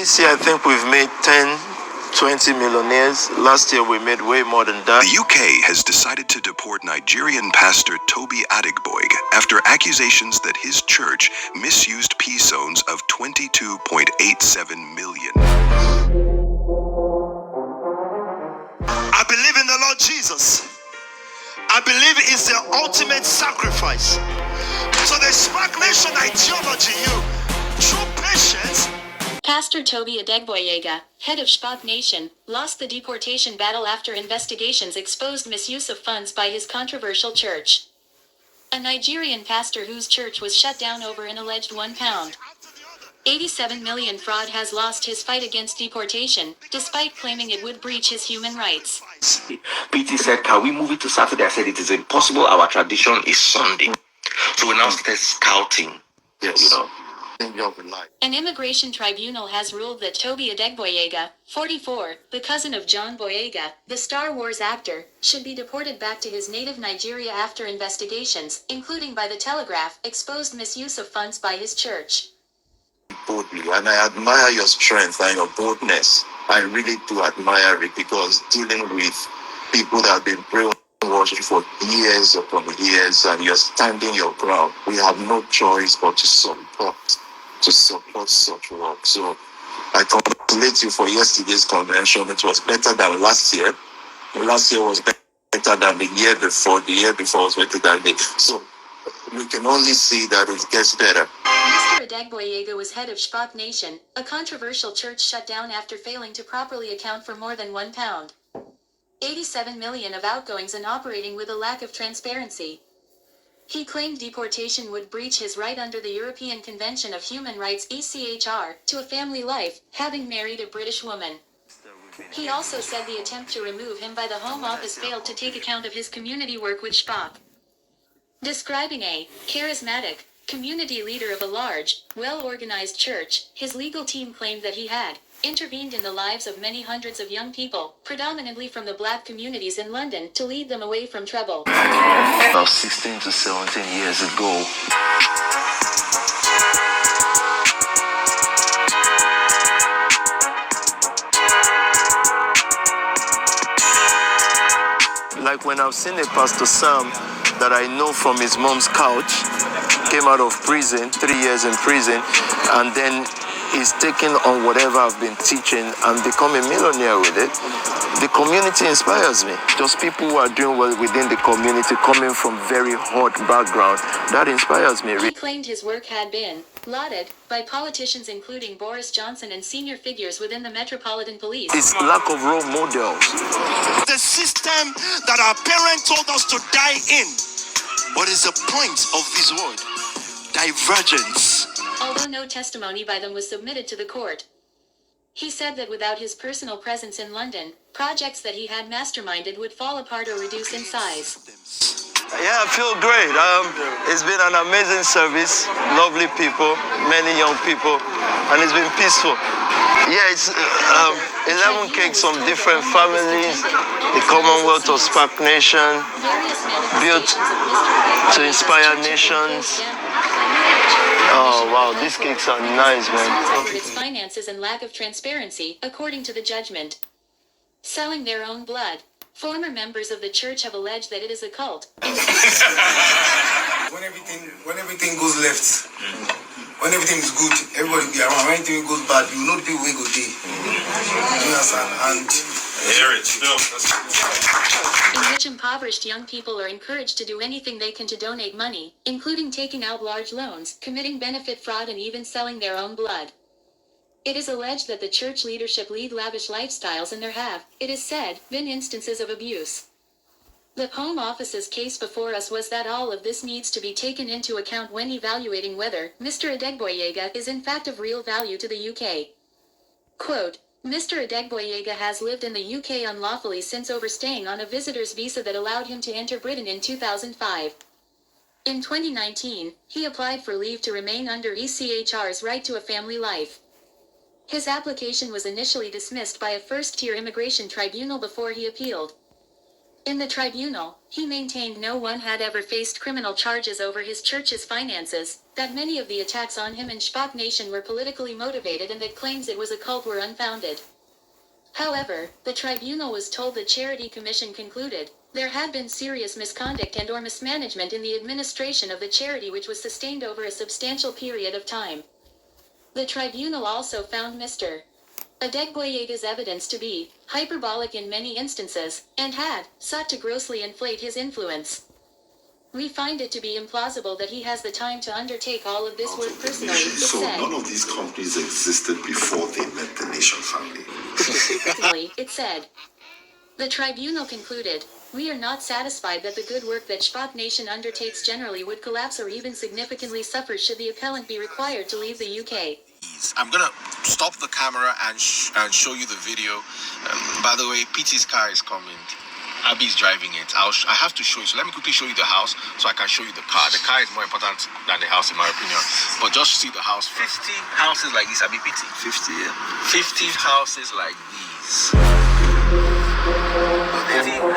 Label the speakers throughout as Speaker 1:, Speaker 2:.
Speaker 1: This year, I think we've made 10, 20 millionaires. Last year, we made way more than that.
Speaker 2: The UK has decided to deport Nigerian pastor TOBI Adegboyega after accusations that his church misused peace zones of 22.87 million.
Speaker 3: I believe in the Lord Jesus. I believe it's the ultimate sacrifice. So the Spark Nation ideology, true patience.
Speaker 4: Pastor TOBI Adegboyega, head of SPOC Nation, lost the deportation battle after investigations exposed misuse of funds by his controversial church. A Nigerian pastor whose church was shut down over an alleged £1.87 million fraud has lost his fight against deportation, despite claiming it would breach his human rights.
Speaker 5: PT said, can we move it to Saturday? I said, it is impossible. Our tradition is Sunday. So we now started scouting.
Speaker 3: Yes.
Speaker 4: An immigration tribunal has ruled that TOBI Adegboyega, 44, the cousin of John Boyega, the Star Wars actor, should be deported back to his native Nigeria after investigations, including by the Telegraph, exposed misuse of funds by his church.
Speaker 3: Boldly, and I admire your strength and your boldness. I really do admire it, because dealing with people that have been brainwashed for years upon years, and you're standing your ground, we have no choice but to support such work. So I congratulate you for yesterday's convention. It was better than last year. Last year was better than the year before. The year before was better than the... So we can only see that it gets better.
Speaker 4: Mr. Adegboyega was head of SPOC Nation, a controversial church shut down after failing to properly account for more than £1.87 million of outgoings and operating with a lack of transparency. He claimed deportation would breach his right under the European Convention of Human Rights (ECHR) to a family life, having married a British woman. He also said the attempt to remove him by the Home Office failed to take account of his community work with SPOC. Describing a charismatic community leader of a large, well-organized church, his legal team claimed that he had intervened in the lives of many hundreds of young people, predominantly from the black communities in London, to lead them away from trouble.
Speaker 1: About 16 to 17 years ago, like when I've seen a Pastor Sam that I know from his mom's couch, came out of prison, 3 years in prison, and then is taking on whatever I've been teaching and become a millionaire with it. The community inspires me. Just people who are doing well within the community, coming from very hot background, that inspires me.
Speaker 4: He claimed his work had been lauded by politicians including Boris Johnson and senior figures within the Metropolitan Police.
Speaker 1: It's lack of role models.
Speaker 3: The system that our parents told us to die in. What is the point of this word? Divergence.
Speaker 4: Although no testimony by them was submitted to the court. He said that without his personal presence in London, projects that he had masterminded would fall apart or reduce in size.
Speaker 1: Yeah, I feel great. It's been an amazing service, lovely people, many young people, and it's been peaceful. Yeah, it's 11 cakes from different families, the Commonwealth of SPOC Nation, built to inspire nations. Oh wow, these cakes are nice, man.
Speaker 4: For its finances and lack of transparency, according to the judgment. Selling their own blood. Former members of the church have alleged that it is a cult.
Speaker 6: When everything goes left, when everything is good, everybody be around. When anything goes bad, you know the people will go there. You understand? And
Speaker 4: in which impoverished young people are encouraged to do anything they can to donate money, including taking out large loans, committing benefit fraud, and even selling their own blood. It is alleged that the church leadership lead lavish lifestyles, and there have, it is said, been instances of abuse. The Home Office's case before us was that all of this needs to be taken into account when evaluating whether Mr. Adegboyega is in fact of real value to the UK. Quote, Mr. Adegboyega has lived in the UK unlawfully since overstaying on a visitor's visa that allowed him to enter Britain in 2005. In 2019, he applied for leave to remain under ECHR's right to a family life. His application was initially dismissed by a first-tier immigration tribunal before he appealed. In the tribunal, he maintained no one had ever faced criminal charges over his church's finances, that many of the attacks on him and Spock Nation were politically motivated and that claims it was a cult were unfounded. However, the tribunal was told the Charity Commission concluded there had been serious misconduct and or mismanagement in the administration of the charity which was sustained over a substantial period of time. The tribunal also found Mr. Adegboyega's evidence to be hyperbolic in many instances, and had sought to grossly inflate his influence. We find it to be implausible that he has the time to undertake all of this work personally, it
Speaker 7: So
Speaker 4: said.
Speaker 7: none of these companies existed before they met the Nation family.
Speaker 4: Personally, it said. The tribunal concluded, we are not satisfied that the good work that Spock Nation undertakes generally would collapse or even significantly suffer should the appellant be required to leave the UK.
Speaker 8: I'm gonna stop the camera and show you the video. By the way, PT's car is coming. Abby's driving it. I have to show you. So let me quickly show you the house so I can show you the car. The car is more important than the house in my opinion. But just see the house. 50 houses like this, Abby PT. 50, yeah. 50 houses like these. 50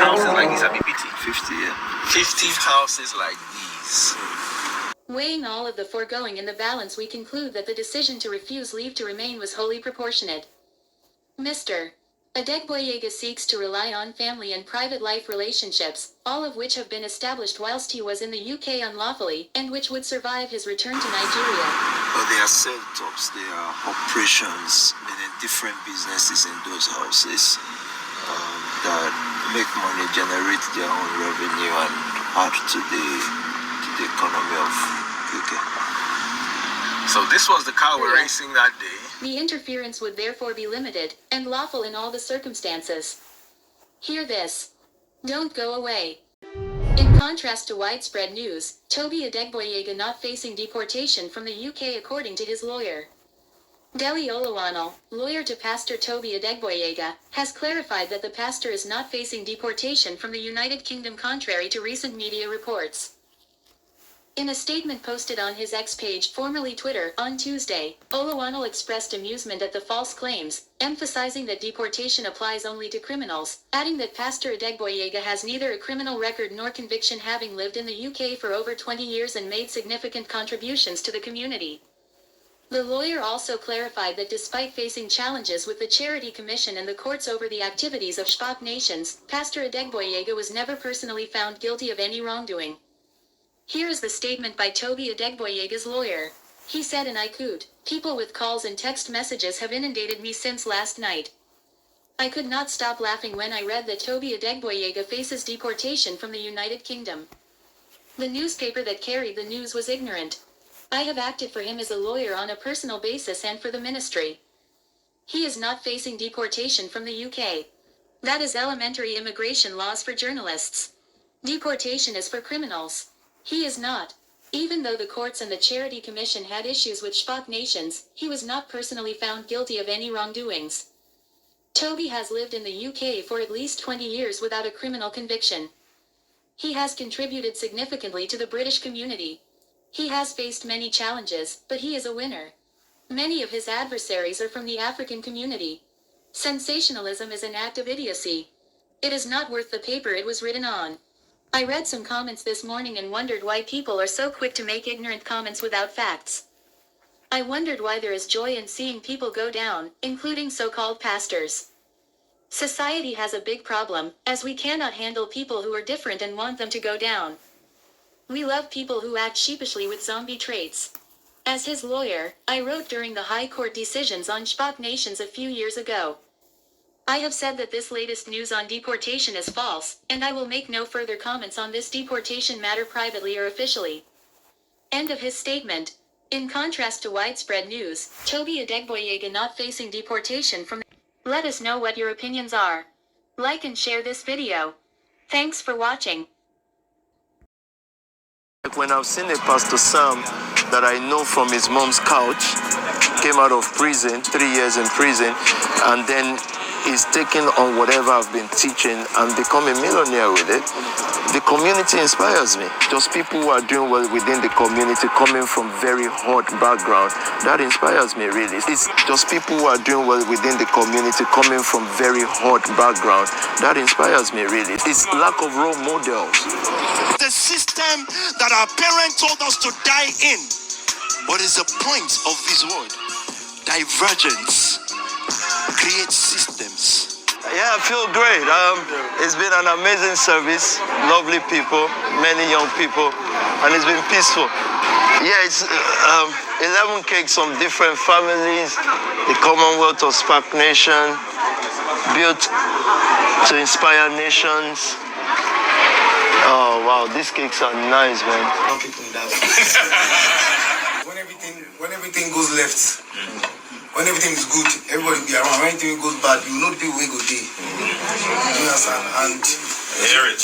Speaker 8: houses like this, Abby PT. 50, yeah. 50 houses like these.
Speaker 4: Weighing all of the foregoing in the balance, we conclude that the decision to refuse leave to remain was wholly proportionate. Mr. Adegboyega seeks to rely on family and private life relationships, all of which have been established whilst he was in the UK unlawfully, and which would survive his return to Nigeria.
Speaker 9: But there are setups, there are operations, meaning different businesses in those houses that make money, generate their own revenue, and add to the economy of UK.
Speaker 8: So this was the car we're racing that day.
Speaker 4: The interference would therefore be limited, and lawful in all the circumstances. Hear this. Don't go away. In contrast to widespread news, TOBI Adegboyega not facing deportation from the UK according to his lawyer. Deli Oluwanal, lawyer to Pastor TOBI Adegboyega, has clarified that the pastor is not facing deportation from the United Kingdom contrary to recent media reports. In a statement posted on his X page, formerly Twitter, on Tuesday, Oluwanal expressed amusement at the false claims, emphasizing that deportation applies only to criminals, adding that Pastor Adegboyega has neither a criminal record nor conviction, having lived in the UK for over 20 years and made significant contributions to the community. The lawyer also clarified that despite facing challenges with the Charity Commission and the courts over the activities of Spock Nations, Pastor Adegboyega was never personally found guilty of any wrongdoing. Here is the statement by TOBI Adegboyega's lawyer. He said, and I quote, "People with calls and text messages have inundated me since last night. I could not stop laughing when I read that TOBI Adegboyega faces deportation from the United Kingdom. The newspaper that carried the news was ignorant. I have acted for him as a lawyer on a personal basis and for the ministry. He is not facing deportation from the UK. That is elementary immigration laws for journalists. Deportation is for criminals. He is not. Even though the courts and the Charity Commission had issues with Spock Nations, he was not personally found guilty of any wrongdoings. TOBI has lived in the UK for at least 20 years without a criminal conviction. He has contributed significantly to the British community. He has faced many challenges, but he is a winner. Many of his adversaries are from the African community. Sensationalism is an act of idiocy. It is not worth the paper it was written on. I read some comments this morning and wondered why people are so quick to make ignorant comments without facts. I wondered why there is joy in seeing people go down, including so-called pastors. Society has a big problem, as we cannot handle people who are different and want them to go down. We love people who act sheepishly with zombie traits. As his lawyer, I wrote during the High Court decisions on Spock Nations a few years ago. I have said that this latest news on deportation is false, and I will make no further comments on this deportation matter privately or officially." End of his statement. In contrast to widespread news, TOBI Adegboyega not facing deportation from the... Let us know what your opinions are. Like and share this video. Thanks for watching.
Speaker 1: When I've seen a Pastor Sam that I know from his mom's couch, came out of prison, 3 years in prison, and then is taking on whatever I've been teaching and become a millionaire with it. The community inspires me. Just people who are doing well within the community, coming from very hot background, that inspires me really. It's just people who are doing well within the community, coming from very hot background, that inspires me really. It's lack of role models.
Speaker 10: The system that our parents told us to die in.
Speaker 3: What is the point of this word? Divergence creates systems.
Speaker 1: Yeah, I feel great. It's been an amazing service, lovely people, many young people, and it's been peaceful. Yeah, it's 11 cakes from different families, the Commonwealth of Spark Nation, built to inspire nations. Oh wow, these cakes are nice, man.
Speaker 6: When everything goes left, when everything is good, everybody be around. When anything goes bad, you know the people will go there. You understand? And
Speaker 8: Hear it.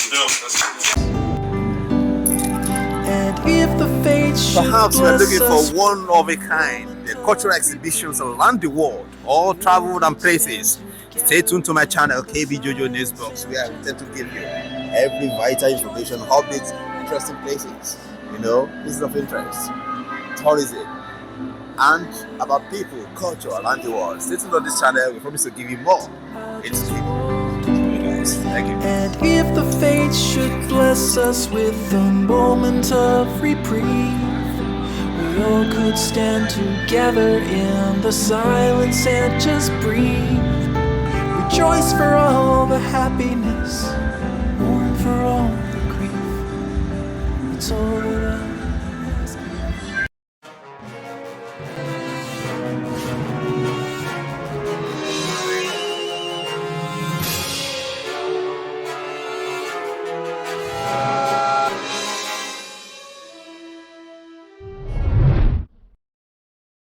Speaker 10: And if the fates should
Speaker 11: Perhaps we're
Speaker 10: bless
Speaker 11: looking
Speaker 10: us
Speaker 11: for one of a kind, the cultural exhibitions around the world, all traveled and places. Stay tuned to my channel, KB Jojo Newsbox, where I intend to give you every vital information, updates, interesting places, places of interest, tourism, and about people, culture around the world. Stay tuned on this channel. We promise to give you more. It's Thank you.
Speaker 10: And if the fates should bless us with a moment of reprieve, we all could stand together in the silence and just breathe. Rejoice for all the happiness, mourn for all